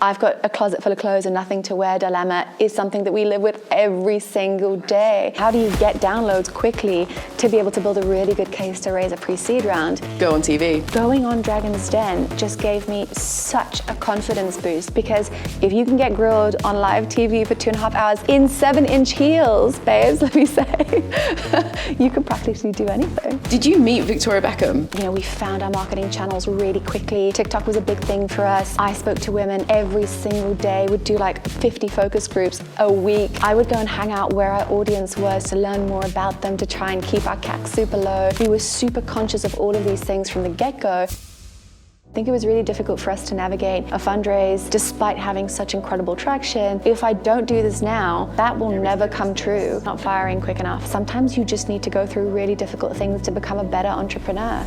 I've got a closet full of clothes and nothing to wear dilemma is something that we live with every single day. How do you get downloads quickly to be able to build a really good case to raise a pre-seed round? Go on TV. Going on Dragon's Den just gave me such a confidence boost, because if you can get grilled on live TV for 2.5 hours in 7-inch heels, babes, let me say, you can practically do anything. Did you meet Victoria Beckham? You know, we found our marketing channels really quickly. TikTok was a big thing for us. I spoke to women every single day, would do like 50 focus groups a week. I would go and hang out where our audience was to learn more about them, to try and keep our CAC super low. We were super conscious of all of these things from the get-go. I think it was really difficult for us to navigate a fundraise despite having such incredible traction. If I don't do this now, that will never come true. Not firing quick enough. Sometimes you just need to go through really difficult things to become a better entrepreneur.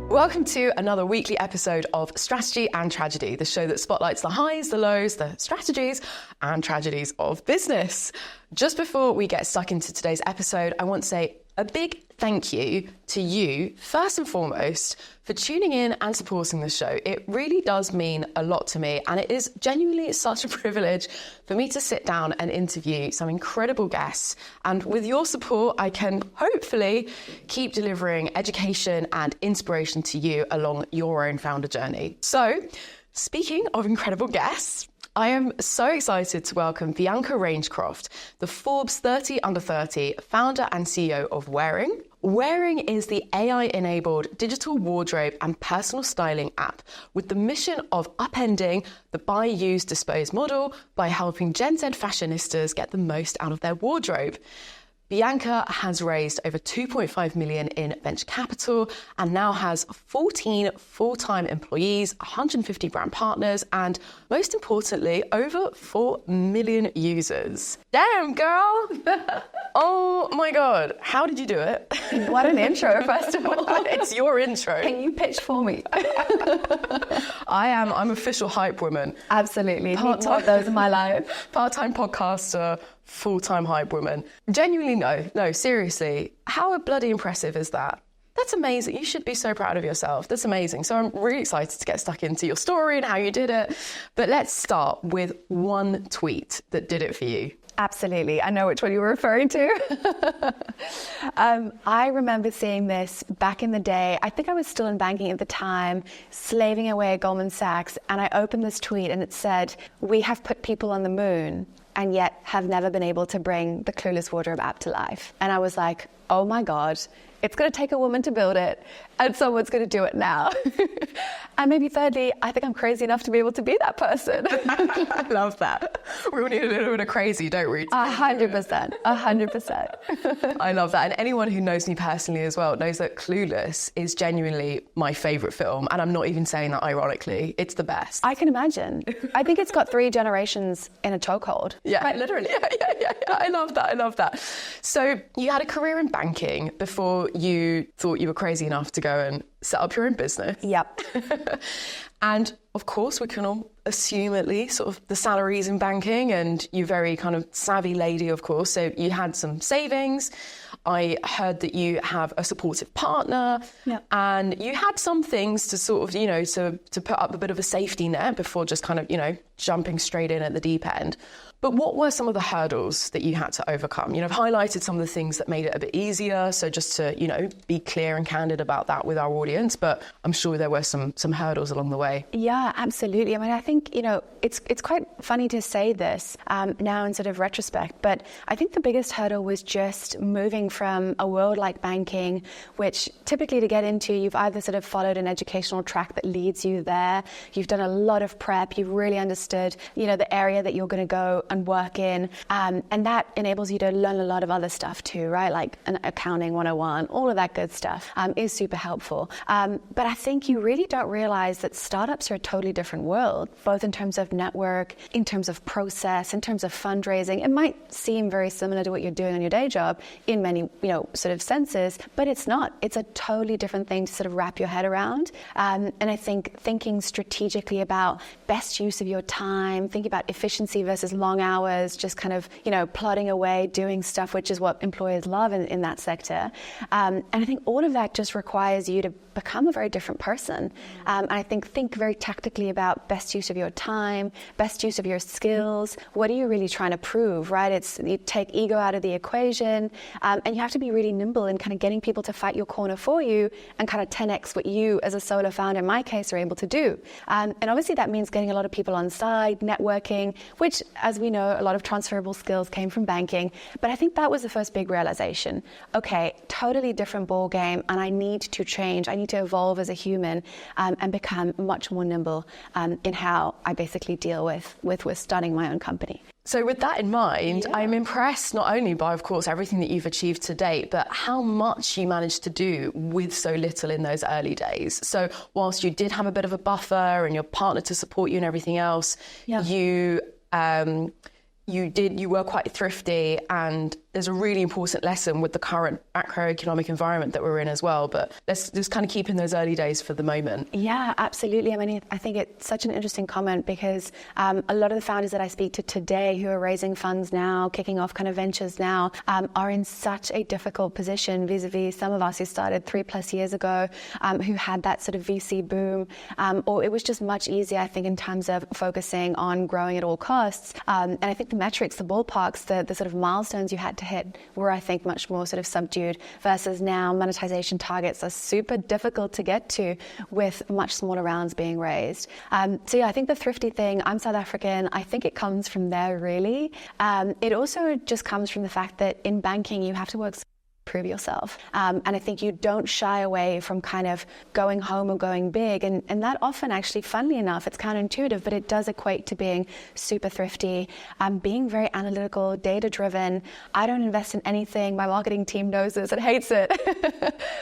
Welcome to another weekly episode of Strategy and Tragedy, the show that spotlights the highs, the lows, the strategies and tragedies of business. Just before we get stuck into today's episode, I want to say a big thank you to you, first and foremost, for tuning in and supporting the show. It really does mean a lot to me, and it is genuinely such a privilege for me to sit down and interview some incredible guests. And with your support, I can hopefully keep delivering education and inspiration to you along your own founder journey. So, speaking of incredible guests, I am so excited to welcome Bianca Rangecroft, the Forbes 30 Under 30 founder and CEO of Wearing. Wearing is the AI-enabled digital wardrobe and personal styling app with the mission of upending the buy-use-dispose model by helping Gen Z fashionistas get the most out of their wardrobe. Bianca has raised over 2.5 million in venture capital and now has 14 full-time employees, 150 brand partners, and most importantly, over 4 million users. Damn, girl! Oh my God, how did you do it? What an intro, first of all. It's your intro. Can you pitch for me? I'm official hype woman. Absolutely. Need more of those in my life. Part-time podcaster, full-time hype woman. Genuinely, no, seriously. How bloody impressive is that? That's amazing. You should be so proud of yourself. That's amazing. So I'm really excited to get stuck into your story and how you did it. But let's start with one tweet that did it for you. Absolutely. I know which one you were referring to. I remember seeing this back in the day. I think I was still in banking at the time, slaving away at Goldman Sachs. And I opened this tweet and it said, "We have put people on the moon and yet have never been able to bring the Clueless Wardrobe app to life." And I was like, oh my God, it's going to take a woman to build it, and someone's going to do it now. And maybe thirdly, I think I'm crazy enough to be able to be that person. I love that. We all need a little bit of crazy, don't we? 100%. 100%. I love that. And anyone who knows me personally as well knows that Clueless is genuinely my favourite film. And I'm not even saying that ironically. It's the best. I can imagine. I think it's got 3 generations in a chokehold. Yeah. Quite literally. Yeah. I love that. So you had a career in banking before you thought you were crazy enough to go and set up your own business. Yep. And of course, we can all assume at least sort of the salaries in banking, and you're very kind of savvy lady, of course. So you had some savings. I heard that you have a supportive partner. Yep. And you had some things to sort of, to put up a bit of a safety net before just kind of, jumping straight in at the deep end. But what were some of the hurdles that you had to overcome? I've highlighted some of the things that made it a bit easier. So just to, be clear and candid about that with our audience. But I'm sure there were some hurdles along the way. Yeah, absolutely. I mean, I think, it's quite funny to say this now in sort of retrospect, but I think the biggest hurdle was just moving from a world like banking, which typically to get into, you've either sort of followed an educational track that leads you there. You've done a lot of prep. You've really understood, the area that you're going to go and work in. And that enables you to learn a lot of other stuff too, right? Like an accounting 101, all of that good stuff is super helpful. But I think you really don't realize that startups are a totally different world, both in terms of network, in terms of process, in terms of fundraising. It might seem very similar to what you're doing on your day job in many many, sort of senses, but it's not. It's a totally different thing to sort of wrap your head around. And I think thinking strategically about best use of your time, thinking about efficiency versus long hours, just kind of, plodding away, doing stuff, which is what employers love in that sector. And I think all of that just requires you to become a very different person. And I think very tactically about best use of your time, best use of your skills. What are you really trying to prove, right? You take ego out of the equation, and you have to be really nimble in kind of getting people to fight your corner for you and kind of 10x what you as a solo founder, in my case, are able to do. And obviously that means getting a lot of people on side, networking, which, as we know, a lot of transferable skills came from banking. But I think that was the first big realization. Okay, totally different ball game, and I need to change. I need to evolve as a human and become much more nimble in how I basically deal with starting my own company. So with that in mind, I'm impressed not only by, of course, everything that you've achieved to date, but how much you managed to do with so little in those early days. So whilst you did have a bit of a buffer and your partner to support you and everything else, you were quite thrifty, and there's a really important lesson with the current macroeconomic environment that we're in as well. But let's just kind of keep in those early days for the moment. Yeah, absolutely. I mean, I think it's such an interesting comment because a lot of the founders that I speak to today who are raising funds now, kicking off kind of ventures now, are in such a difficult position vis-a-vis some of us who started 3+ years ago, who had that sort of VC boom, or it was just much easier, I think, in terms of focusing on growing at all costs. And I think the metrics, the ballparks, the sort of milestones you had to hit were, I think, much more sort of subdued, versus now monetization targets are super difficult to get to with much smaller rounds being raised. So yeah, I think the thrifty thing, I'm South African, I think it comes from there really. It also just comes from the fact that in banking you have to work prove yourself. And I think you don't shy away from kind of going home or going big. And that often actually, funnily enough, it's counterintuitive, but it does equate to being super thrifty, being very analytical, data-driven. I don't invest in anything. My marketing team knows this and hates it.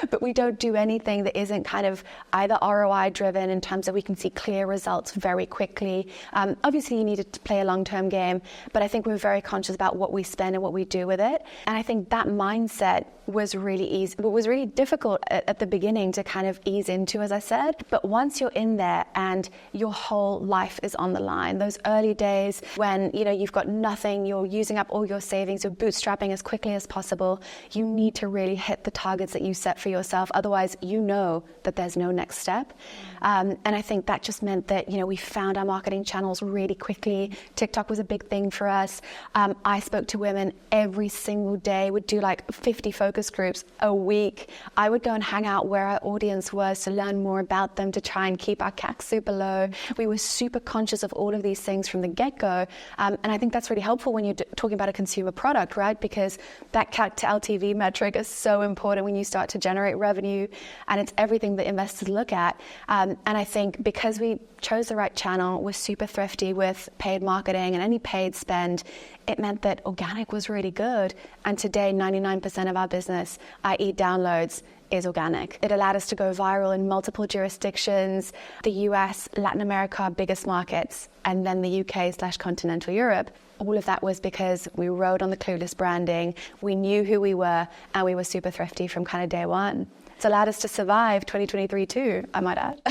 But we don't do anything that isn't kind of either ROI-driven in terms of we can see clear results very quickly. Obviously, you need to play a long-term game, but I think we're very conscious about what we spend and what we do with it. And I think that mindset was really easy, but was really difficult at the beginning to kind of ease into, as I said. But once you're in there and your whole life is on the line, those early days when, you've got nothing, you're using up all your savings, you're bootstrapping as quickly as possible, you need to really hit the targets that you set for yourself. Otherwise, that there's no next step. And I think that just meant that, we found our marketing channels really quickly. TikTok was a big thing for us. I spoke to women every single day, would do like 50 focus groups a week. I would go and hang out where our audience was to learn more about them, to try and keep our CAC super low. We were super conscious of all of these things from the get-go. And I think that's really helpful when you're talking about a consumer product, right? Because that CAC to LTV metric is so important when you start to generate revenue, and it's everything that investors look at. And I think because we chose the right channel, we're super thrifty with paid marketing and any paid spend, it meant that organic was really good. And today, 99% of our business, i.e. downloads, is organic. It allowed us to go viral in multiple jurisdictions, the US, Latin America, our biggest markets, and then the UK/continental Europe. All of that was because we rode on the clueless branding, we knew who we were, and we were super thrifty from kind of day one. It's allowed us to survive 2023 too, I might add.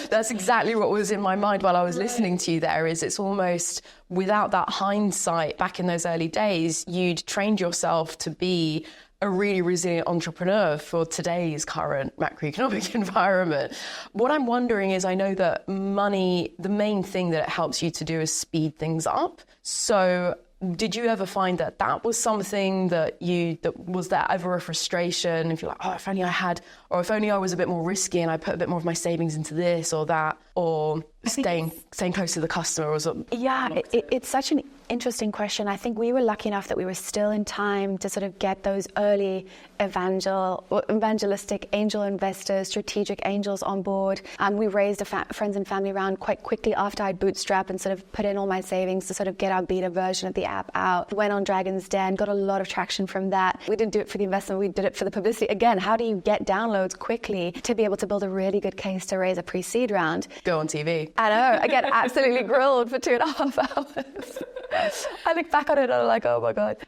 That's exactly what was in my mind while I was listening to you there, is it's almost without that hindsight back in those early days, you'd trained yourself to be a really resilient entrepreneur for today's current macroeconomic environment. What I'm wondering is, I know that money, the main thing that it helps you to do is speed things up. So did you ever find that was something that was there ever a frustration? If you're like, oh, if only I had, or if only I was a bit more risky and I put a bit more of my savings into this or that, or staying close to the customer, or something? Yeah, it's such an interesting question. I think we were lucky enough that we were still in time to sort of get those early evangelistic angel investors, strategic angels on board. We raised a friends and family round quite quickly after I'd bootstrapped and sort of put in all my savings to sort of get our beta version of the app out. Went on Dragon's Den, got a lot of traction from that. We didn't do it for the investment, we did it for the publicity. Again, how do you get downloads quickly to be able to build a really good case to raise a pre-seed round? go on TV. I know. I get absolutely grilled for 2.5 hours. I look back on it and I'm like, oh my God.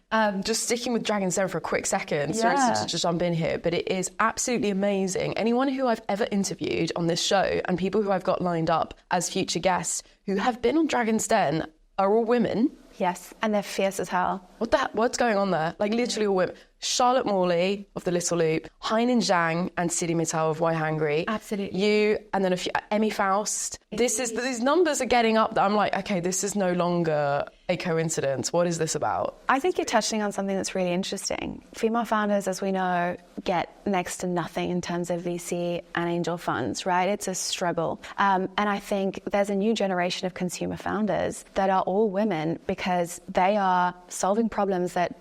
Just sticking with Dragon's Den for a quick second. Sorry to just jump in here, but it is absolutely amazing. Anyone who I've ever interviewed on this show and people who I've got lined up as future guests who have been on Dragon's Den are all women. Yes, and they're fierce as hell. What's going on there? Like literally all women. Charlotte Morley of The Little Loop, Hainan Zhang and Sidi Mittal of Why Hungry. Absolutely. You, and then a few, Emmy Faust. These numbers are getting up. I'm like, okay, this is no longer a coincidence. What is this about? I think you're touching on something that's really interesting. Female founders, as we know, get next to nothing in terms of VC and angel funds, right? It's a struggle. And I think there's a new generation of consumer founders that are all women because they are solving problems that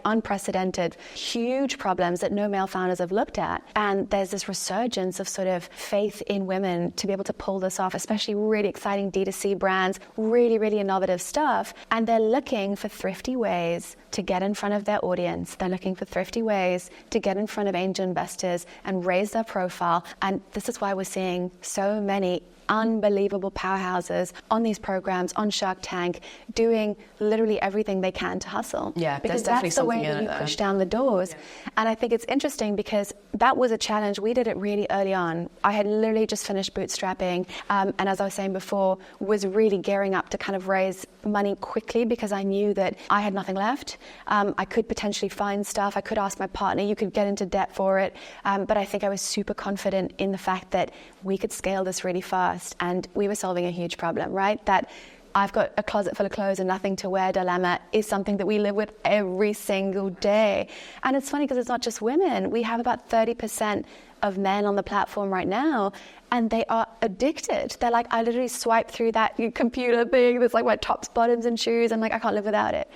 unprecedented, huge problems that no male founders have looked at. And there's this resurgence of sort of faith in women to be able to pull this off, especially really exciting D2C brands, really, really innovative stuff. And they're looking for thrifty ways to get in front of their audience. They're looking for thrifty ways to get in front of angel investors and raise their profile. And this is why we're seeing so many unbelievable powerhouses on these programs, on Shark Tank, doing literally everything they can to hustle. Yeah, because there's definitely that's the way something that in you it push there. down the doors. Yeah. And I think it's interesting because that was a challenge. We did it really early on. I had literally just finished bootstrapping, and as I was saying before, was really gearing up to kind of raise money quickly because I knew that I had nothing left. I could potentially find stuff. I could ask my partner. You could get into debt for it. But I think I was super confident in the fact that we could scale this really fast, and we were solving a huge problem, right? That I've got a closet full of clothes and nothing to wear dilemma is something that we live with every single day. And it's funny because it's not just women. We have about 30% of men on the platform right now, and they are addicted. They're like, I literally swipe through that computer thing that's like my tops, bottoms, and shoes. I'm like, I can't live without it.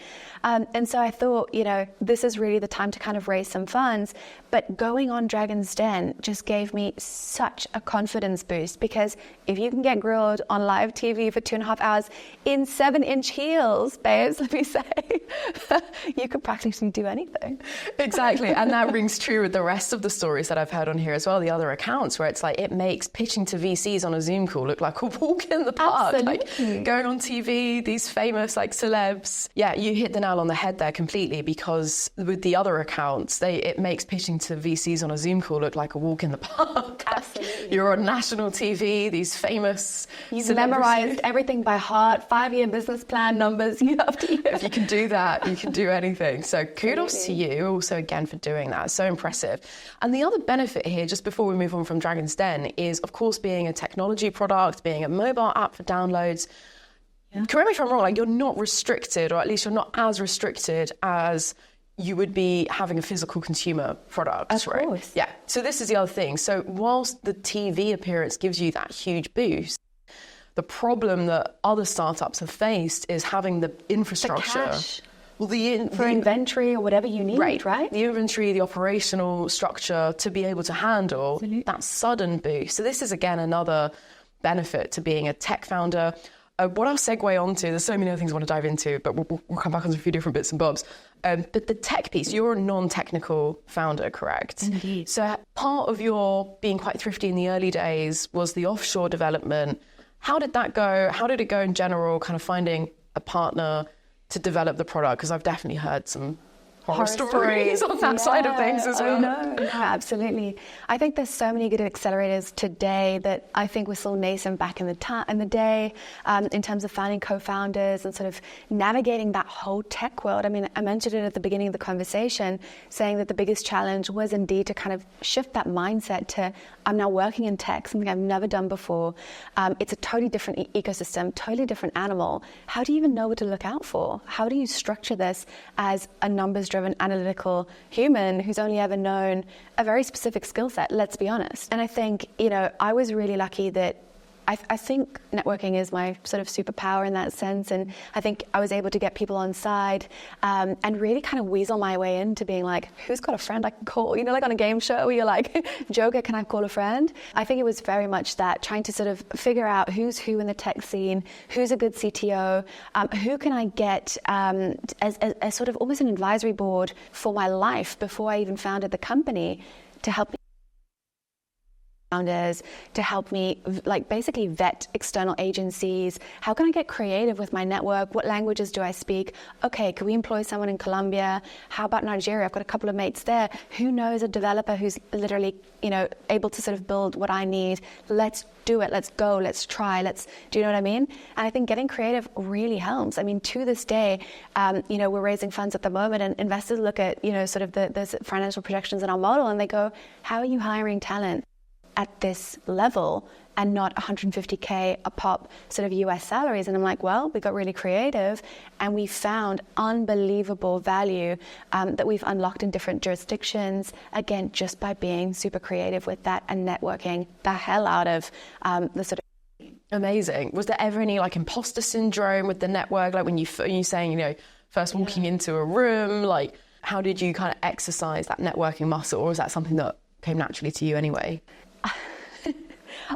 And so I thought, this is really the time to kind of raise some funds. But going on Dragon's Den just gave me such a confidence boost because if you can get grilled on live TV for 2.5 hours in 7-inch heels, babes, let me say, you could practically do anything. Exactly. And that rings true with the rest of the stories that I've heard on here as well, the other accounts, where it's like it makes pitching to VCs on a Zoom call look like a walk in the park. Absolutely. Like going on TV, these famous like celebs. Yeah, you hit the nail on the head there completely, because with the other accounts, it makes pitching to VCs on a Zoom call look like a walk in the park. Absolutely. You're on national TV, these famous You've celebrities. memorized everything by heart, 5-year business plan numbers, you have to. If you can do that, you can do anything. So kudos to you also again for doing that. So impressive. And the other benefit here, just before we move on from Dragon's Den, is of course being a technology product, being a mobile app for downloads. Yeah. Correct me if I'm wrong, like you're not restricted, or at least you're not as restricted as you would be having a physical consumer product, of right? Course. Yeah. So this is the other thing. So whilst the TV appearance gives you that huge boost, the problem that other startups have faced is having the infrastructure. The cash. Well, for inventory or whatever you need, right? The inventory, the operational structure to be able to handle that sudden boost. So this is, again, another benefit to being a tech founder. What I'll segue onto, there's so many other things I want to dive into, but we'll come back on a few different bits and bobs. But the tech piece, you're a non-technical founder, correct? Indeed. So part of your being quite thrifty in the early days was the offshore development. How did that go? How did it go in general, kind of finding a partner to develop the product? Because I've definitely heard some horror stories on that side of things as well. No, absolutely. I think there's so many good accelerators today that I think were still nascent back in the day, in terms of finding co-founders and sort of navigating that whole tech world. I mean, I mentioned it at the beginning of the conversation, saying that the biggest challenge was indeed to kind of shift that mindset to, I'm now working in tech, something I've never done before. It's a totally different ecosystem, totally different animal. How do you even know what to look out for? How do you structure this as a numbers-driven, analytical human who's only ever known a very specific skill set, let's be honest. And I think, I was really lucky that I think networking is my sort of superpower in that sense. And I think I was able to get people on side and really kind of weasel my way into being like, who's got a friend I can call? Like on a game show where you're like, Joker, can I call a friend? I think it was very much that, trying to sort of figure out who's who in the tech scene, who's a good CTO, who can I get as sort of almost an advisory board for my life before I even founded the company to help me founders to help me like basically vet external agencies. How can I get creative with my network? What languages do I speak? Okay, can we employ someone in Colombia? How about Nigeria? I've got a couple of mates there. Who knows a developer who's literally, able to sort of build what I need? Let's do it. Let's go. Let's try. Do you know what I mean? And I think getting creative really helps. I mean, to this day, we're raising funds at the moment, and investors look at, sort of the financial projections in our model, and they go, how are you hiring talent at this level and not 150K a pop sort of US salaries? And I'm like, well, we got really creative and we found unbelievable value that we've unlocked in different jurisdictions, again, just by being super creative with that and networking the hell out of the sort of... Amazing. Was there ever any like imposter syndrome with the network? Like when you saying, first walking into a room, like how did you kind of exercise that networking muscle, or is that something that came naturally to you anyway?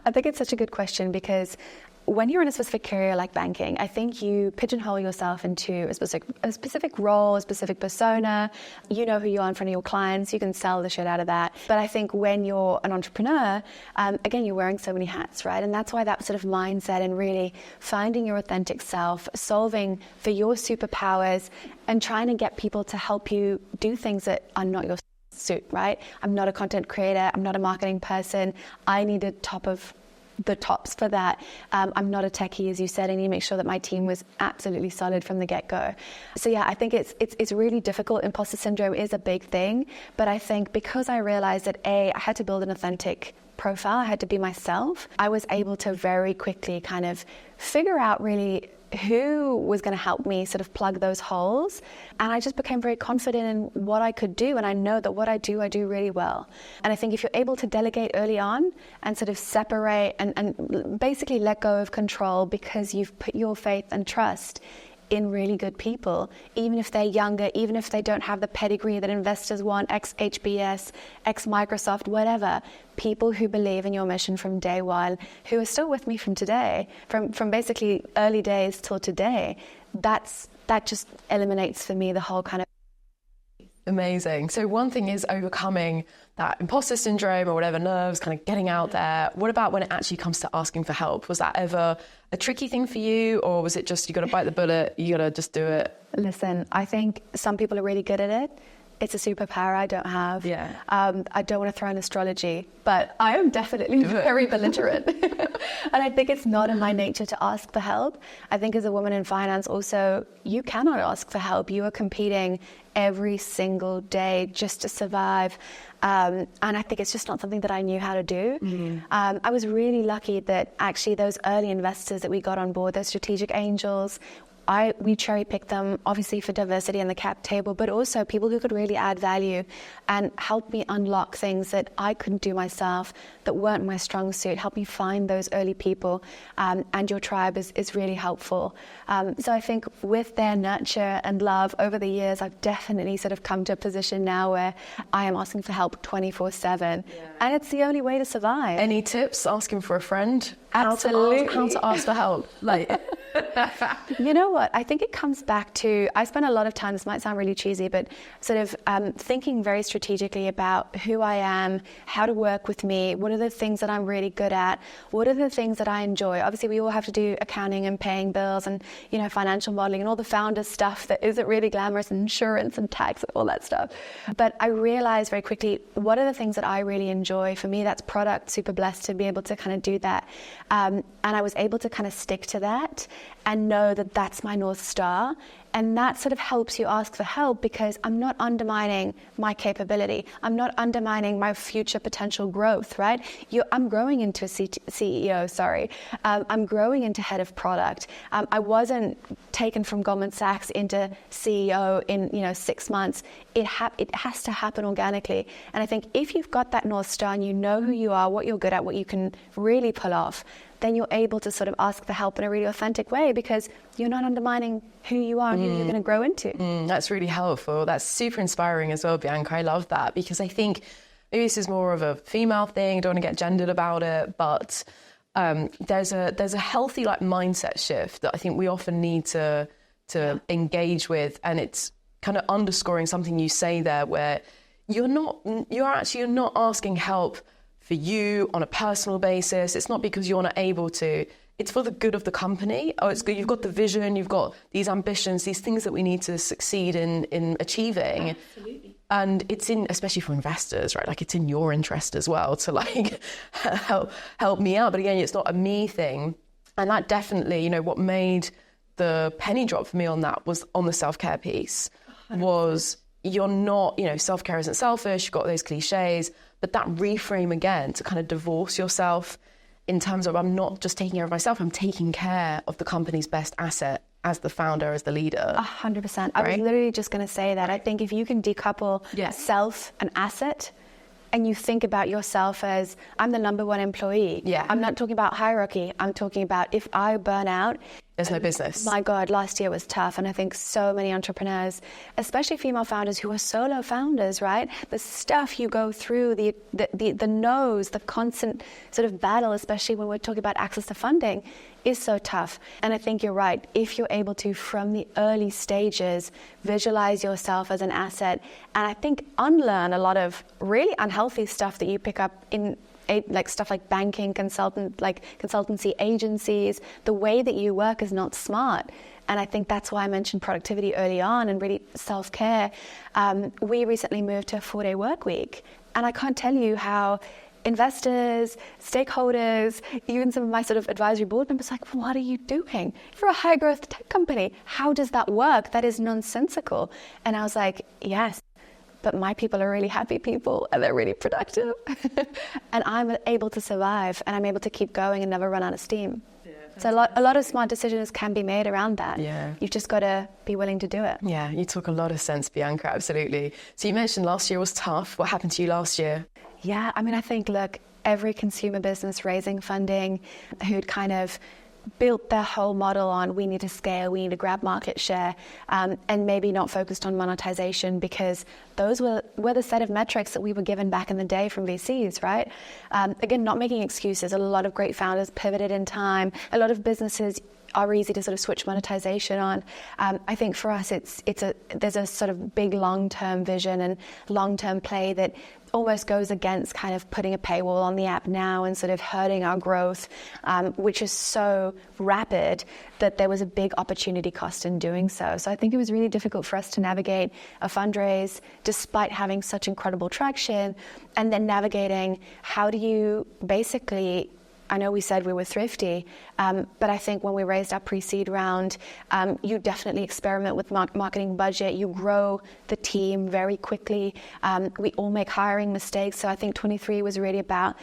I think it's such a good question, because when you're in a specific career like banking, I think you pigeonhole yourself into a specific role, a specific persona. You know who you are in front of your clients. You can sell the shit out of that. But I think when you're an entrepreneur, again, you're wearing so many hats, right? And that's why that sort of mindset and really finding your authentic self, solving for your superpowers and trying to get people to help you do things that are not your suit, right? I'm not a content creator. I'm not a marketing person. I need a top of the tops for that. I'm not a techie, as you said. I need to make sure that my team was absolutely solid from the get-go. So yeah, I think it's really difficult. Imposter syndrome is a big thing, but I think because I realized that I had to build an authentic profile, I had to be myself, I was able to very quickly kind of figure out really who was going to help me sort of plug those holes. And I just became very confident in what I could do. And I know that what I do really well. And I think if you're able to delegate early on and sort of separate and basically let go of control because you've put your faith and trust in really good people, even if they're younger, even if they don't have the pedigree that investors want, ex-HBS, ex-Microsoft, whatever, people who believe in your mission from day one, who are still with me from today, from basically early days till today, that just eliminates for me the whole kind of... Amazing. So one thing is overcoming that imposter syndrome or whatever, nerves, kind of getting out there. What about when it actually comes to asking for help? Was that ever a tricky thing for you, or was it just you got to bite the bullet, you got to just do it? Listen, I think some people are really good at it. It's a superpower I don't have. Yeah. I don't want to throw in astrology, but I am definitely very belligerent. And I think it's not in my nature to ask for help. I think as a woman in finance also, you cannot ask for help. You are competing every single day just to survive. And I think it's just not something that I knew how to do. Mm-hmm. I was really lucky that actually those early investors that we got on board, those strategic angels, we cherry picked them obviously for diversity in the cap table, but also people who could really add value and help me unlock things that I couldn't do myself, that weren't my strong suit. Help me find those early people, and your tribe is really helpful. So I think with their nurture and love over the years, I've definitely sort of come to a position now where I am asking for help 24/7, and it's the only way to survive. Any tips asking for a friend? Absolutely. How to ask for help? Like, you know what? I think it comes back to, I spend a lot of time, this might sound really cheesy, but sort of thinking very strategically about who I am, how to work with me, what are the things that I'm really good at, what are the things that I enjoy. Obviously, we all have to do accounting and paying bills and, financial modeling and all the founder stuff that isn't really glamorous, and insurance and tax and all that stuff. But I realized very quickly, what are the things that I really enjoy? For me, that's product. Super blessed to be able to kind of do that. And I was able to kind of stick to that and know that that's my North Star. And that sort of helps you ask for help, because I'm not undermining my capability. I'm not undermining my future potential growth, right? I'm growing into a CEO, sorry. I'm growing into head of product. I wasn't taken from Goldman Sachs into CEO in 6 months. It has to happen organically. And I think if you've got that North Star and you know who you are, what you're good at, what you can really pull off, then you're able to sort of ask for help in a really authentic way, because you're not undermining who you are and who you're going to grow into. That's really helpful. That's super inspiring as well, Bianca. I love that, because I think maybe this is more of a female thing. I don't want to get gendered about it, but there's a healthy mindset shift that I think we often need to engage with, and it's kind of underscoring something you say there, where you're not asking help for you on a personal basis. It's not because you're not able to. It's for the good of the company. Oh, it's good. You've got the vision. You've got these ambitions, these things that we need to succeed in achieving. Absolutely. And it's in, especially for investors, right? Like, it's in your interest as well to like help me out. But again, it's not a me thing. And that definitely, you know, what made the penny drop for me on that was on the self-care piece. 100%. Was you're not, you know, self-care isn't selfish. You've got those cliches, but that reframe again to kind of divorce yourself in terms of, I'm not just taking care of myself, I'm taking care of the company's best asset as the founder, as the leader. 100%. Right? I was literally just going to say that. I think if you can decouple self and asset, and you think about yourself as, I'm the number one employee. Yeah. I'm not talking about hierarchy. I'm talking about if I burn out, there's no business. My God, last year was tough. And I think so many entrepreneurs, especially female founders who are solo founders, right? The stuff you go through, the no's, the constant sort of battle, especially when we're talking about access to funding, is so tough. And I think you're right. If you're able to, from the early stages, visualize yourself as an asset, and I think unlearn a lot of really unhealthy stuff that you pick up in like stuff like banking, consultancy agencies, the way that you work is not smart. And I think that's why I mentioned productivity early on and really self-care. We recently moved to a 4-day work week. And I can't tell you how investors, stakeholders, even some of my sort of advisory board members like, what are you doing? You're a high growth tech company. How does that work? That is nonsensical. And I was like, yes. But my people are really happy people and they're really productive. And I'm able to survive and I'm able to keep going and never run out of steam. Yeah, so a lot of smart decisions can be made around that. Yeah. You've just got to be willing to do it. Yeah, you talk a lot of sense, Bianca, absolutely. So you mentioned last year was tough. What happened to you last year? Yeah, I mean, I think, look, every consumer business raising funding who'd kind of built their whole model on we need to scale, we need to grab market share, and maybe not focused on monetization because those were the set of metrics that we were given back in the day from VCs, right? Again, not making excuses. A lot of great founders pivoted in time. A lot of businesses are easy to sort of switch monetization on. I think for us, there's a sort of big long-term vision and long-term play that almost goes against kind of putting a paywall on the app now and sort of hurting our growth, which is so rapid that there was a big opportunity cost in doing so. So I think it was really difficult for us to navigate a fundraise despite having such incredible traction, and then navigating how do you basically, I know we said we were thrifty, but I think when we raised our pre-seed round, you definitely experiment with marketing budget. You grow the team very quickly. We all make hiring mistakes. So I think 23 was really about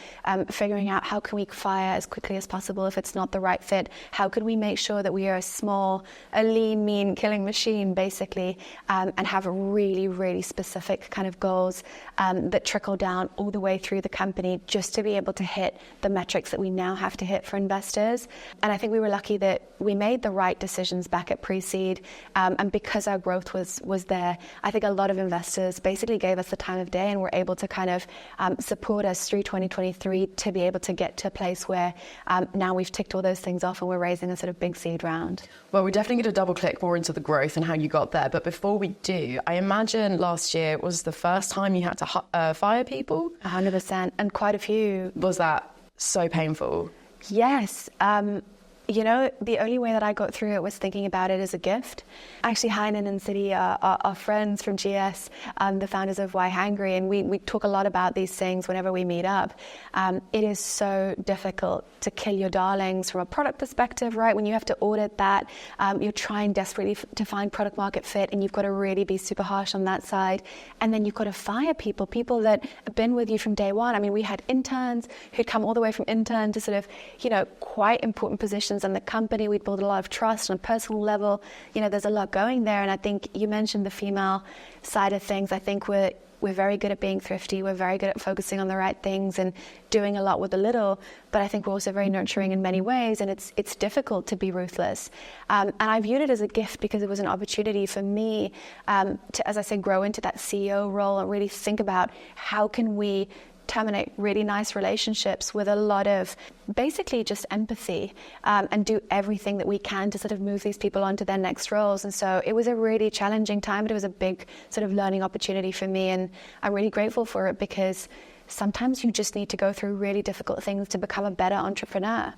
figuring out how can we fire as quickly as possible if it's not the right fit. How can we make sure that we are a lean, mean killing machine, basically, and have really, really specific kind of goals that trickle down all the way through the company just to be able to hit the metrics that we now have to hit for investors. And I think we were lucky that we made the right decisions back at pre-seed, and because our growth was there, I think a lot of investors basically gave us the time of day and were able to kind of support us through 2023 to be able to get to a place where now we've ticked all those things off and we're raising a sort of big seed round. Well, we're definitely going to double click more into the growth and how you got there. But before we do, I imagine last year was the first time you had to fire people? 100%, and quite a few. Was that so painful? Yes. You know, the only way that I got through it was thinking about it as a gift. Actually, Heinen and Citi are friends from GS, the founders of Why Hangry, and we talk a lot about these things whenever we meet up. It is so difficult to kill your darlings from a product perspective, right? When you have to audit that, you're trying desperately to find product market fit, and you've got to really be super harsh on that side. And then you've got to fire people that have been with you from day one. I mean, we had interns who'd come all the way from intern to sort of, you know, quite important positions in the company. We'd build a lot of trust on a personal level. You know, there's a lot going there. And I think you mentioned the female side of things. I think we're very good at being thrifty. We're very good at focusing on the right things and doing a lot with a little. But I think we're also very nurturing in many ways. And it's difficult to be ruthless. And I viewed it as a gift because it was an opportunity for me to, as I said, grow into that CEO role and really think about how can we terminate really nice relationships with a lot of basically just empathy, and do everything that we can to sort of move these people on to their next roles. And so it was a really challenging time, but it was a big sort of learning opportunity for me, and I'm really grateful for it because sometimes you just need to go through really difficult things to become a better entrepreneur.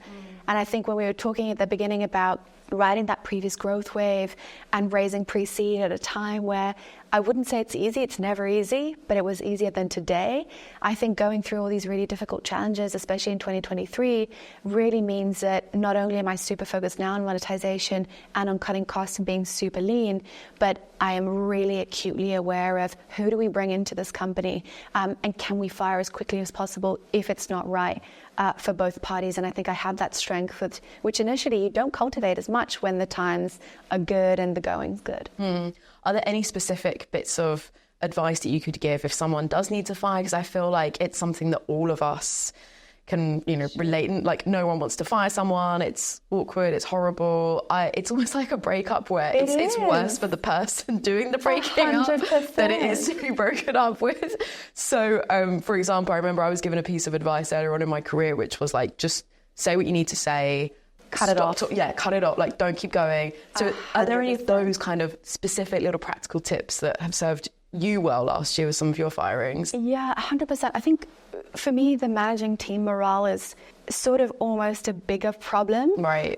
And I think when we were talking at the beginning about riding that previous growth wave and raising pre-seed at a time where I wouldn't say it's easy, it's never easy, but it was easier than today. I think going through all these really difficult challenges, especially in 2023, really means that not only am I super focused now on monetization and on cutting costs and being super lean, but I am really acutely aware of who do we bring into this company, and can we fire as quickly as possible if it's not right for both parties. And I think I have that strength, which initially you don't cultivate as much when the times are good and the going's good. Are there any specific bits of advice that you could give if someone does need to fire? Because I feel like it's something that all of us can, relate. Like, no one wants to fire someone. It's awkward. It's horrible. It's almost like a breakup where it's worse for the person doing the breaking up than it is to be broken up with. So, for example, I remember I was given a piece of advice earlier on in my career, which was like, just say what you need to say. Cut it off. Cut it off. Like, don't keep going. So are there any of those kind of specific little practical tips that have served you well last year with some of your firings? Yeah, 100%. I think for me, the managing team morale is sort of almost a bigger problem. Right.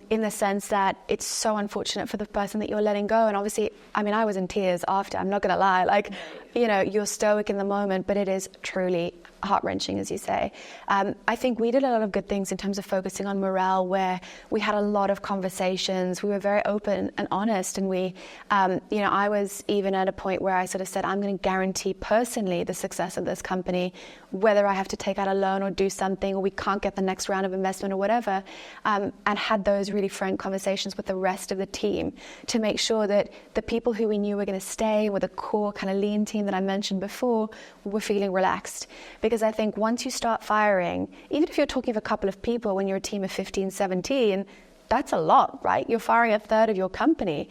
In the sense that it's so unfortunate for the person that you're letting go. And obviously, I mean, I was in tears after, I'm not going to lie. Like, you're stoic in the moment, but it is truly heart-wrenching, as you say. I think we did a lot of good things in terms of focusing on morale, where we had a lot of conversations. We were very open and honest. And we, I was even at a point where I sort of said, I'm going to guarantee personally the success of this company, whether I have to take out a loan or do something, or we can't get the next round of investment or whatever, and had those really frank conversations with the rest of the team to make sure that the people who we knew were going to stay with a core kind of lean team that I mentioned before were feeling relaxed. Because I think once you start firing, even if you're talking of a couple of people, when you're a team of 15, 17, that's a lot, right? You're firing a third of your company.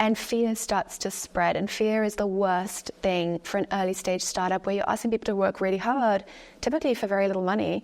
And fear starts to spread. And fear is the worst thing for an early stage startup where you're asking people to work really hard, typically for very little money.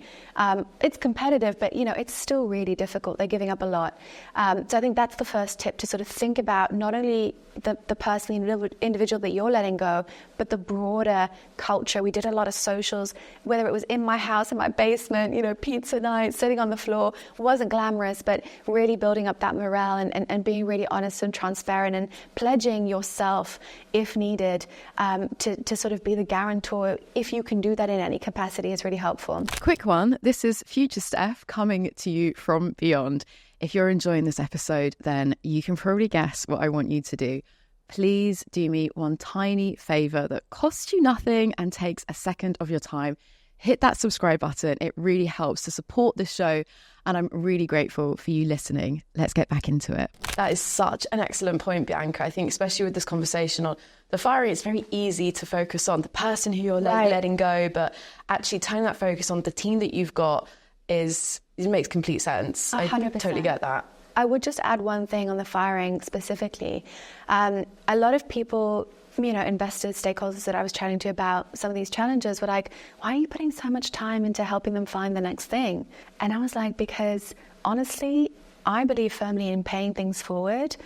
It's competitive, but it's still really difficult. They're giving up a lot. So I think that's the first tip, to sort of think about not only the person, the individual that you're letting go, but the broader culture. We did a lot of socials, whether it was in my house, in my basement, pizza night, sitting on the floor. It wasn't glamorous, but really building up that morale and being really honest and transparent and pledging yourself, if needed, to sort of be the guarantor. If you can do that in any capacity, is really helpful. Quick one. This is Future Steph coming to you from beyond. If you're enjoying this episode, then you can probably guess what I want you to do. Please do me one tiny favor that costs you nothing and takes a second of your time. Hit that subscribe button. It really helps to support this show. And I'm really grateful for you listening. Let's get back into it. That is such an excellent point, Bianca. I think especially with this conversation on the firing, it's very easy to focus on the person who you're letting go, but actually turning that focus on the team that you've got it makes complete sense. 100%. I totally get that. I would just add one thing on the firing specifically. A lot of people, investors, stakeholders that I was chatting to about some of these challenges were like, why are you putting so much time into helping them find the next thing? And I was like, because honestly, I believe firmly in paying things forward.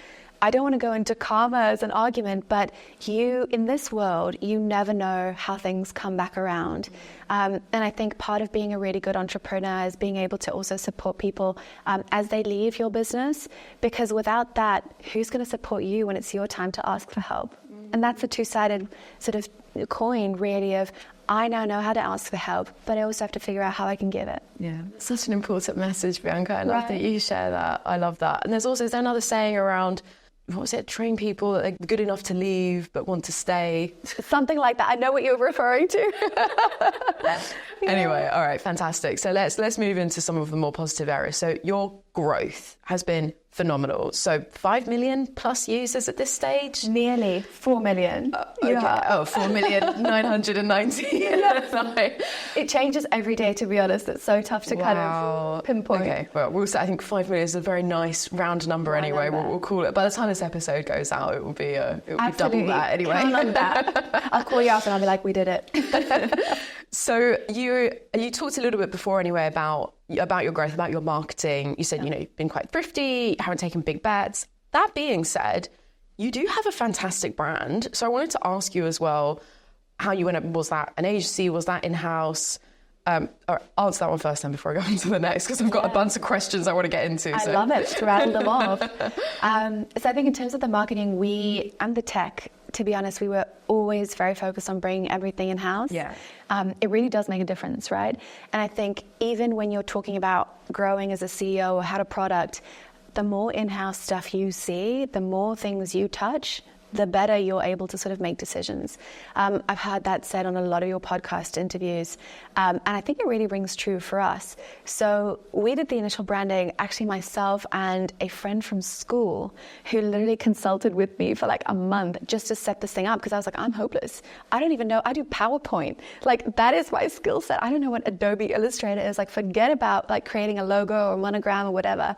I don't want to go into karma as an argument, but in this world, you never know how things come back around. And I think part of being a really good entrepreneur is being able to also support people as they leave your business, because without that, who's going to support you when it's your time to ask for help? And that's a two-sided sort of coin, really, of I now know how to ask for help, but I also have to figure out how I can give it. Yeah, such an important message, Bianca. I love that you share that. I love that. And is there another saying around, what was it, train people that they're good enough to leave but want to stay? Something like that. I know what you're referring to. Anyway, all right, fantastic. So let's move into some of the more positive areas. So your growth has been phenomenal. So 5 million plus users at this stage? Nearly 4 million. Okay. Oh, 4,990. It changes every day, to be honest. It's so tough to kind of pinpoint. Okay, well, we'll say, I think 5 million is a very nice round number anyway. We'll call it. By the time this episode goes out, it will be double that anyway. Count on that. I'll call you up and I'll be like, we did it. So you talked a little bit before anyway about your growth, about your marketing. You said, you've been quite thrifty, you haven't taken big bets. That being said, you do have a fantastic brand. So I wanted to ask you as well, how you went up, was that an agency? Was that in-house? Or answer that one first then before I go on to the next, because I've got a bunch of questions I want to get into. I love it. Just rattle them off. So I think in terms of the marketing, we and the tech, to be honest, we were always very focused on bringing everything in-house. Yeah. It really does make a difference, right? And I think even when you're talking about growing as a CEO or how to product, the more in-house stuff you see, the more things you touch, the better you're able to sort of make decisions. I've heard that said on a lot of your podcast interviews, and I think it really rings true for us. So we did the initial branding, actually myself and a friend from school who literally consulted with me for like a month just to set this thing up, because I was like, I'm hopeless. I don't even know. I do PowerPoint. Like, that is my skill set. I don't know what Adobe Illustrator is. Like, forget about like creating a logo or monogram or whatever.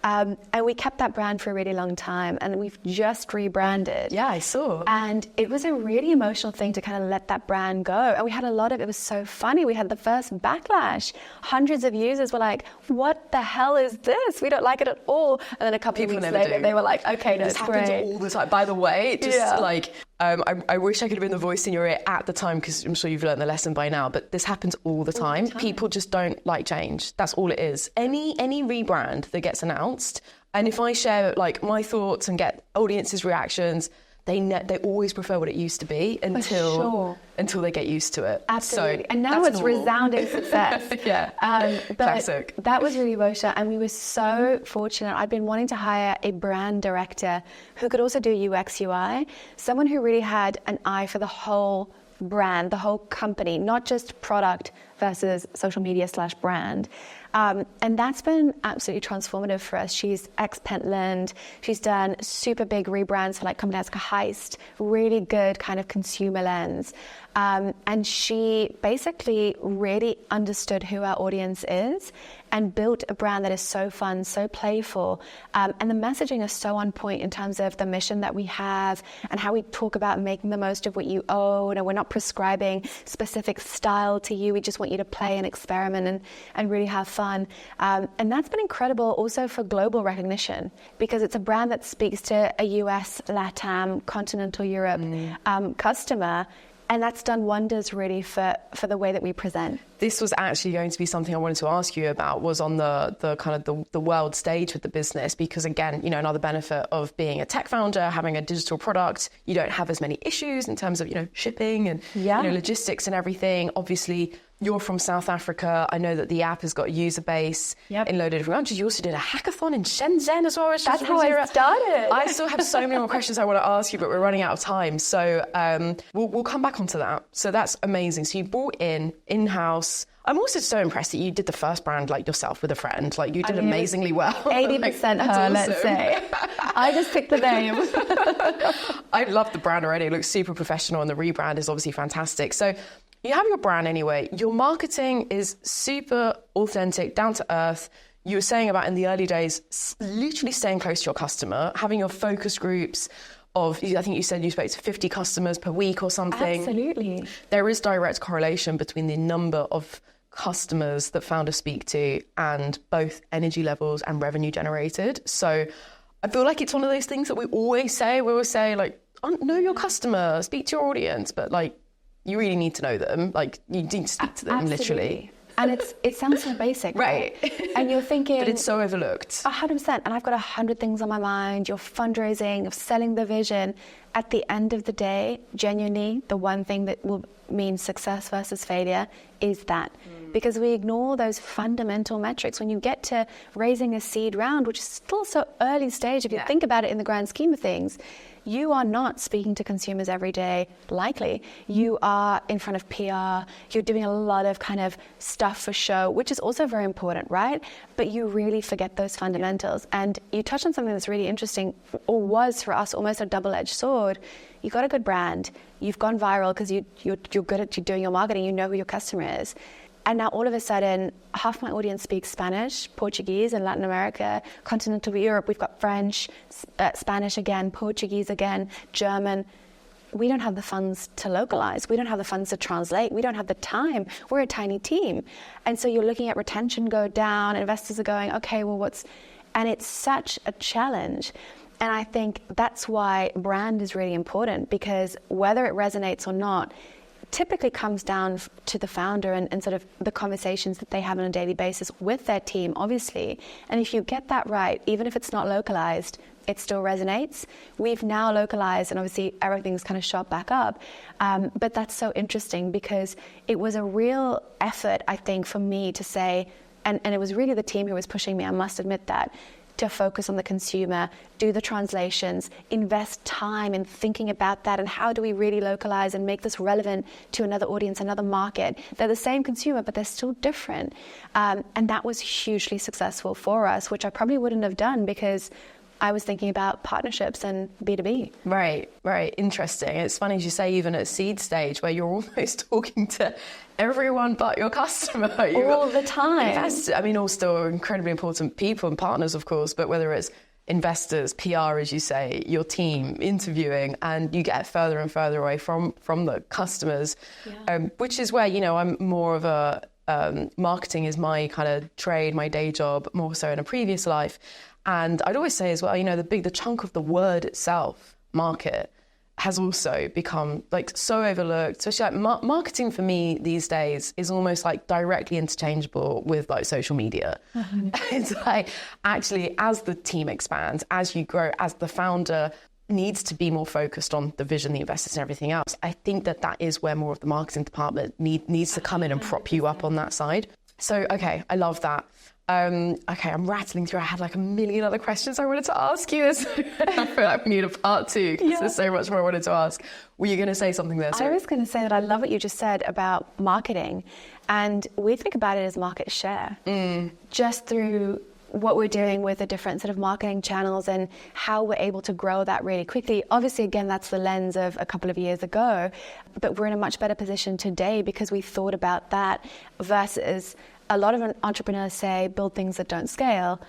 And we kept that brand for a really long time, and we've just rebranded. Yeah, I saw. And it was a really emotional thing to kind of let that brand go. And we had a lot of, it was so funny. We had the first backlash. Hundreds of users were like, what the hell is this? We don't like it at all. And then a couple of weeks later, they were like, okay, no, this happens all the time. By the way, just like, I wish I could have been the voice in your ear at the time, because I'm sure you've learned the lesson by now, but this happens all the time. People just don't like change. That's all it is. Any rebrand that gets announced, and if I share like my thoughts and get audiences' reactions, they always prefer what it used to be until they get used to it. Absolutely. So and now it's resounding success. But classic. That was really Wosha, and we were so fortunate. I'd been wanting to hire a brand director who could also do UX UI, someone who really had an eye for the whole brand, the whole company, not just product versus social media / brand. And that's been absolutely transformative for us. She's ex-Pentland. She's done super big rebrands for like companies like Heist, really good kind of consumer lens. And she basically really understood who our audience is and built a brand that is so fun, so playful. And the messaging is so on point in terms of the mission that we have and how we talk about making the most of what you own. And we're not prescribing specific style to you. We just want you to play and experiment and really have fun. And that's been incredible also for global recognition, because it's a brand that speaks to a US, LATAM, continental Europe customer. And that's done wonders really for the way that we present. This was actually going to be something I wanted to ask you about, was on the kind of the world stage with the business, because again, you know, another benefit of being a tech founder, having a digital product, you don't have as many issues in terms of, you know, shipping and you know, logistics and everything. Obviously, you're from South Africa. I know that the app has got a user base in loads of different countries. You also did a hackathon in Shenzhen as well. That's how I started. I still have so many more questions I want to ask you, but we're running out of time. So we'll come back onto that. So that's amazing. So you brought in-house. I'm also so impressed that you did the first brand like yourself with a friend. Like, you did amazingly well. 80% her, awesome. Let's say. I just picked the name. I love the brand already. It looks super professional, and the rebrand is obviously fantastic. So you have your brand anyway. Your marketing is super authentic, down to earth. You were saying about in the early days, literally staying close to your customer, having your focus groups of, I think you said you spoke to 50 customers per week or something. Absolutely. There is direct correlation between the number of customers that founders speak to and both energy levels and revenue generated. So I feel like it's one of those things that we always say. We always say, like, know your customer, speak to your audience, but like, you really need to know them. Like, you need to speak to them. Absolutely. Literally. And it sounds so basic, right? And you're thinking... But it's so overlooked. 100%. And I've got 100 things on my mind. You're fundraising, you're selling the vision. At the end of the day, genuinely, the one thing that will mean success versus failure is that. Because we ignore those fundamental metrics. When you get to raising a seed round, which is still so early stage, if you think about it in the grand scheme of things, you are not speaking to consumers every day, likely. You are in front of PR. You're doing a lot of kind of stuff for show, which is also very important, right? But you really forget those fundamentals. And you touched on something that's really interesting, or was for us almost a double-edged sword. You got a good brand. You've gone viral because you're good at doing your marketing. You know who your customer is. And now all of a sudden, half my audience speaks Spanish, Portuguese in Latin America, continental Europe. We've got French, Spanish again, Portuguese again, German. We don't have the funds to localize. We don't have the funds to translate. We don't have the time. We're a tiny team. And so you're looking at retention go down. Investors are going, okay, well, and it's such a challenge. And I think that's why brand is really important, because whether it resonates or not, typically comes down to the founder and sort of the conversations that they have on a daily basis with their team, obviously. And if you get that right, even if it's not localized, it still resonates. We've now localized, and obviously everything's kind of shot back up. But that's so interesting because it was a real effort, I think, for me to say, and it was really the team who was pushing me, I must admit that, to focus on the consumer, do the translations, invest time in thinking about that, and how do we really localize and make this relevant to another audience, another market. They're the same consumer, but they're still different. And that was hugely successful for us, which I probably wouldn't have done because I was thinking about partnerships and B2B. Right. Interesting. It's funny as you say, even at seed stage, where you're almost talking to everyone but your customer. All the time. All still incredibly important people and partners, of course, but whether it's investors, PR, as you say, your team, interviewing, and you get further and further away from the customers, which is where, I'm more of a, marketing is my kind of trade, my day job, more so in a previous life. And I'd always say as well, the chunk of the word itself, market, has also become like so overlooked. Especially like marketing for me these days is almost like directly interchangeable with like social media. Mm-hmm. It's like actually as the team expands, as you grow, as the founder needs to be more focused on the vision, the investors and everything else, I think that is where more of the marketing department needs to come in and prop you up on that side. So, okay, I love that. Okay, I'm rattling through. I had like a million other questions I wanted to ask you. I feel like we need a part two because there's so much more I wanted to ask. Were you going to say something there? I was going to say that I love what you just said about marketing. And we think about it as market share. Just through what we're doing with the different sort of marketing channels and how we're able to grow that really quickly. Obviously, again, that's the lens of a couple of years ago, but we're in a much better position today because we thought about that versus a lot of entrepreneurs say build things that don't scale.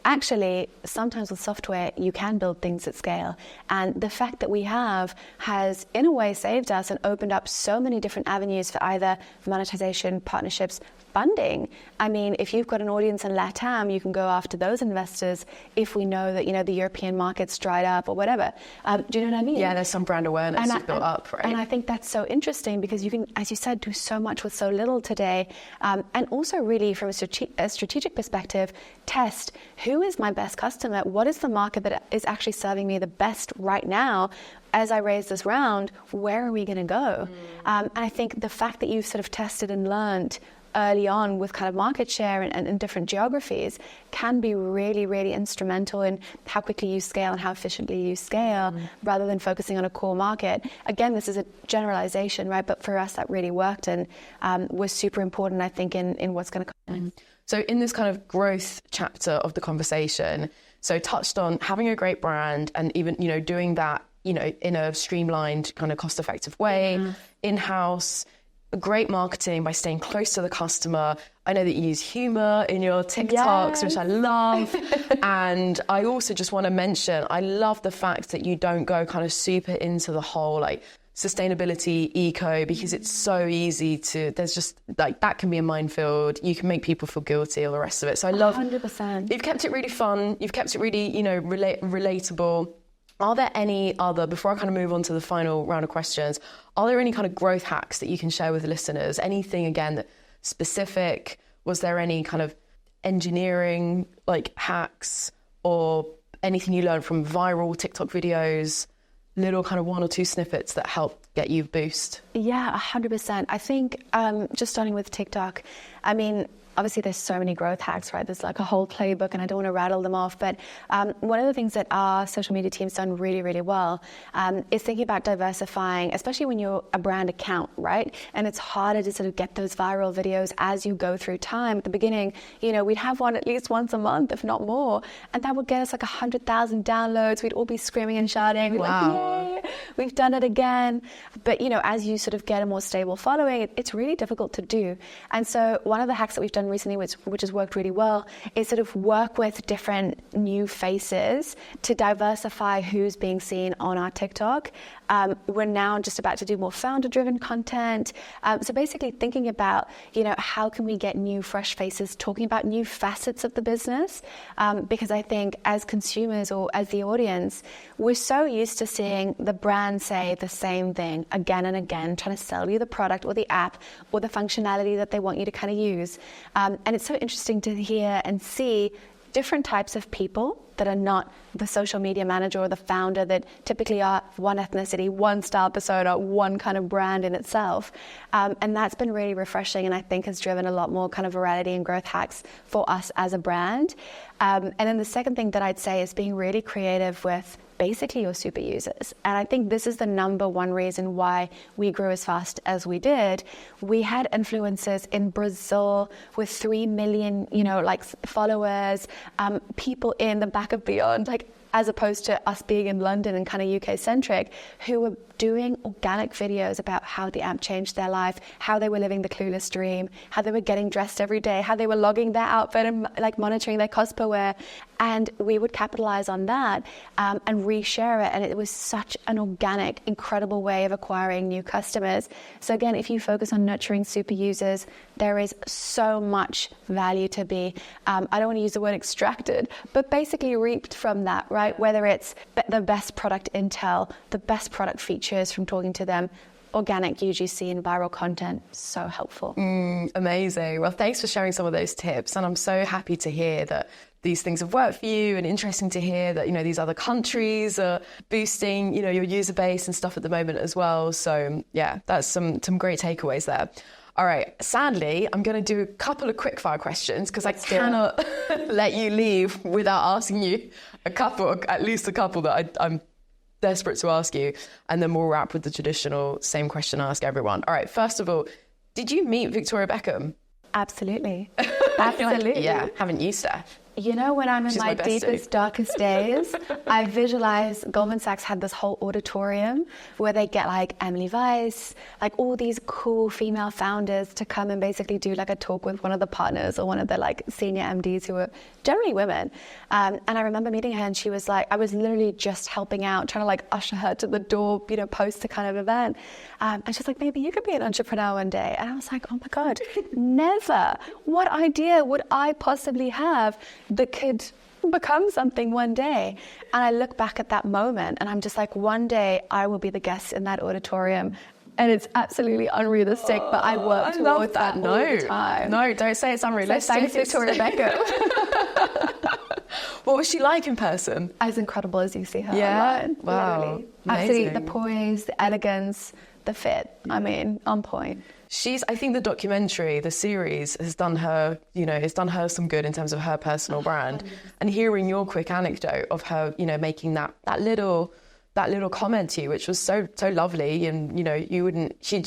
Actually, sometimes with software, you can build things that scale. And the fact that we has in a way saved us and opened up so many different avenues for either monetization, partnerships, funding. I mean, if you've got an audience in LATAM, you can go after those investors if we know that, the European market's dried up or whatever. Do you know what I mean? Yeah, there's some brand awareness you've built up, right? And I think that's so interesting because you can, as you said, do so much with so little today. And also really from a strategic perspective, test who is my best customer? What is the market that is actually serving me the best right now? As I raise this round, where are we going to go? And I think the fact that you've sort of tested and learned early on with kind of market share and different geographies can be really, really instrumental in how quickly you scale and how efficiently you scale rather than focusing on a core market. Again, this is a generalization, right? But for us, that really worked and was super important, I think, in what's going to come. So in this kind of growth chapter of the conversation, so touched on having a great brand and even, doing that, in a streamlined kind of cost-effective way, in-house, great marketing by staying close to the customer. I know that you use humor in your TikToks, which I love. And I also just want to mention, I love the fact that you don't go kind of super into the whole like sustainability, eco, because it's so easy to, there's just like, that can be a minefield. You can make people feel guilty, all the rest of it. So I love, 100%. You've kept it really fun. You've kept it really, relatable. Are there any other, before I kind of move on to the final round of questions, are there any kind of growth hacks that you can share with the listeners? Anything, again, that specific? Was there any kind of engineering like hacks or anything you learned from viral TikTok videos, little kind of one or two snippets that helped get you a boost? Yeah, 100%. I think just starting with TikTok, I mean, obviously there's so many growth hacks, right? There's like a whole playbook and I don't want to rattle them off. But one of the things that our social media team's done really, really well is thinking about diversifying, especially when you're a brand account, right? And it's harder to sort of get those viral videos as you go through time. At the beginning, we'd have one at least once a month, if not more. And that would get us like 100,000 downloads. We'd all be screaming and shouting. Wow. Like, yay, we've done it again. But, as you sort of get a more stable following, it's really difficult to do. And so one of the hacks that we've done recently, which has worked really well, is sort of work with different new faces to diversify who's being seen on our TikTok. We're now just about to do more founder-driven content. So basically thinking about, how can we get new, fresh faces talking about new facets of the business? Because I think as consumers or as the audience, we're so used to seeing the brand brands say the same thing again and again, trying to sell you the product or the app or the functionality that they want you to kind of use. And it's so interesting to hear and see different types of people that are not the social media manager or the founder that typically are one ethnicity, one style persona, one kind of brand in itself. And that's been really refreshing, and I think has driven a lot more kind of virality and growth hacks for us as a brand. And then the second thing that I'd say is being really creative with basically your super users. And I think this is the number one reason why we grew as fast as we did. We had influencers in Brazil with 3 million, followers, people in the back of Beyond, as opposed to us being in London and kind of UK centric, who were doing organic videos about how the app changed their life, how they were living the clueless dream, how they were getting dressed every day, how they were logging their outfit and monitoring their cost per wear. And we would capitalize on that and reshare it. And it was such an organic, incredible way of acquiring new customers. So again, if you focus on nurturing super users, there is so much value to be, I don't want to use the word extracted, but basically reaped from that, right? Whether it's the best product intel, the best product features from talking to them, organic UGC and viral content, so helpful. Amazing. Well, thanks for sharing some of those tips. And I'm so happy to hear that these things have worked for you, and interesting to hear that, these other countries are boosting, your user base and stuff at the moment as well. So yeah, that's some great takeaways there. All right, sadly, I'm going to do a couple of quickfire questions because I cannot let you leave without asking you at least a couple that I'm desperate to ask you, and then we'll wrap with the traditional same question I ask everyone. All right, first of all, did you meet Victoria Beckham? Absolutely. Absolutely. Yeah, haven't you, Steph? When I'm in my deepest, darkest days, I visualize Goldman Sachs had this whole auditorium where they get Emily Weiss, all these cool female founders to come and basically do a talk with one of the partners or one of the senior MDs who were generally women. And I remember meeting her, and she was I was literally just helping out, trying to usher her to the door, post the kind of event. And she's like, maybe you could be an entrepreneur one day. And I was like, oh my God, never. What idea would I possibly have that could become something one day? And I look back at that moment and I'm just one day I will be the guest in that auditorium. And it's absolutely unrealistic, but I work towards that all the time. No, don't say it's unrealistic. So thanks, Victoria Beckham. What was she like in person? As incredible as you see her. Yeah? Online, Wow. literally. Absolutely, the poise, the elegance, the fit. On point. I think the documentary, the series, has done her, has done her some good in terms of her personal brand. And hearing your quick anecdote of her, making that little comment to you, which was so lovely, and she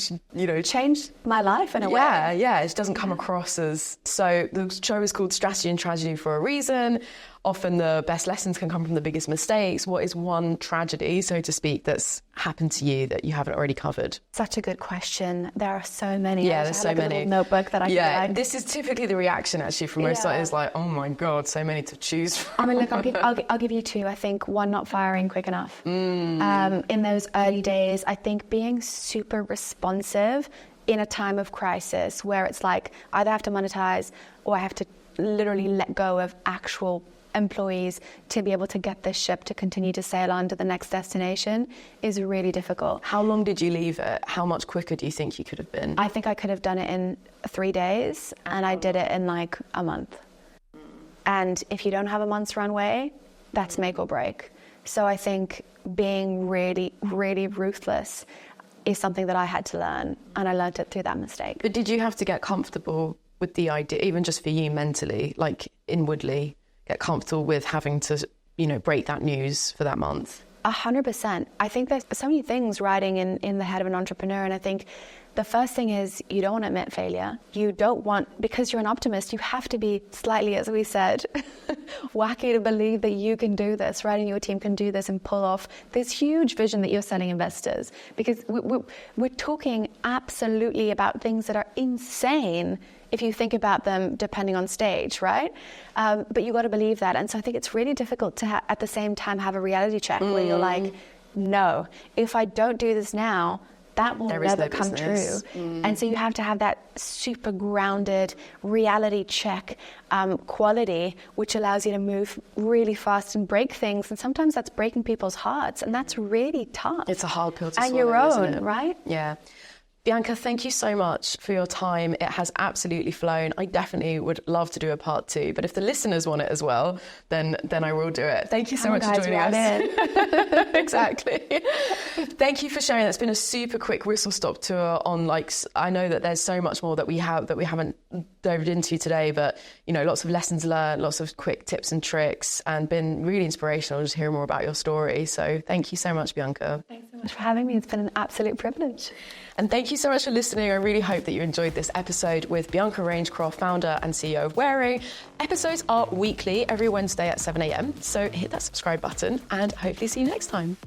changed my life in a way. Yeah, it doesn't come across as. So the show is called Strategy and Tragedy for a reason. Often the best lessons can come from the biggest mistakes. What is one tragedy, so to speak, that's happened to you that you haven't already covered? Such a good question. There are so many. Yeah, there's so many. A little notebook that I can. This is typically the reaction actually from most starters, oh my God, so many to choose from. Look, I'll give you two. I think one, not firing quick enough. In those early days, I think being super responsive in a time of crisis where it's either I have to monetize or I have to literally let go of actual employees to be able to get this ship to continue to sail on to the next destination is really difficult. How long did you leave it? How much quicker do you think you could have been? I think I could have done it in 3 days, and I did it in a month. And if you don't have a month's runway, that's make or break. So I think being really, really ruthless is something that I had to learn, and I learned it through that mistake. But did you have to get comfortable with the idea, even just for you mentally, inwardly, get comfortable with having to, break that news for that month? 100%. I think there's so many things riding in the head of an entrepreneur, and I think the first thing is you don't want to admit failure. You don't want, because you're an optimist, you have to be slightly, as we said, wacky to believe that you can do this, right? And your team can do this and pull off this huge vision that you're selling investors. Because we're talking absolutely about things that are insane if you think about them depending on stage, right? But you got to believe that. And so I think it's really difficult to at the same time have a reality check where you're no, if I don't do this now, that will never come true. And so you have to have that super grounded reality check quality, which allows you to move really fast and break things. And sometimes that's breaking people's hearts, and that's really tough. It's a hard pill to swallow, and your own, isn't it? right? Yeah. Bianca, thank you so much for your time. It has absolutely flown. I definitely would love to do a part 2, but if the listeners want it as well, then I will do it. Thank you so much for joining us. Exactly. Thank you for sharing. That's been a super quick whistle stop tour on, like, I know that there's so much more that we haven't dove into today, but you know, lots of lessons learned, lots of quick tips and tricks, and been really inspirational just hearing more about your story. So thank you so much, Bianca. Thanks so much for having me. It's been an absolute privilege. And thank you so much for listening. I really hope that you enjoyed this episode with Bianca Rangecroft, founder and CEO of Wearing. Episodes are weekly, every Wednesday at 7 a.m. So hit that subscribe button and hopefully see you next time.